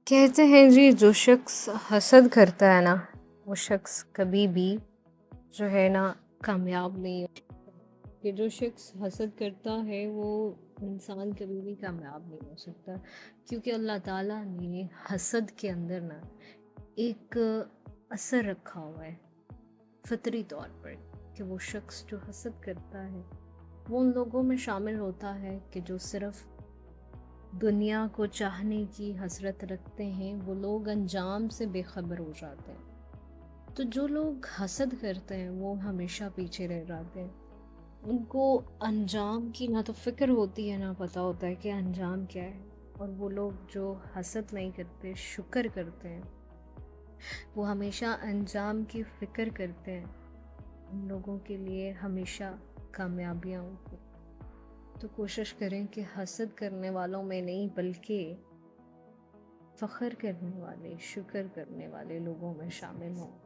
کہتے ہیں جی جو شخص حسد کرتا ہے نا وہ شخص کبھی بھی جو ہے نا کامیاب نہیں ہو. کہ جو شخص حسد کرتا ہے وہ انسان کبھی بھی کامیاب نہیں ہو سکتا، کیونکہ اللہ تعالیٰ نے حسد کے اندر نا ایک اثر رکھا ہوا ہے فطری طور پر، کہ وہ شخص جو حسد کرتا ہے وہ ان لوگوں میں شامل ہوتا ہے کہ جو صرف دنیا کو چاہنے کی حسرت رکھتے ہیں. وہ لوگ انجام سے بے خبر ہو جاتے ہیں. تو جو لوگ حسد کرتے ہیں وہ ہمیشہ پیچھے رہ جاتے ہیں. ان کو انجام کی نہ تو فکر ہوتی ہے نہ پتہ ہوتا ہے کہ انجام کیا ہے. اور وہ لوگ جو حسد نہیں کرتے، شکر کرتے ہیں، وہ ہمیشہ انجام کی فکر کرتے ہیں. ان لوگوں کے لیے ہمیشہ کامیابیاں ہوتی ہیں. تو کوشش کریں کہ حسد کرنے والوں میں نہیں بلکہ فخر کرنے والے، شکر کرنے والے لوگوں میں شامل ہوں.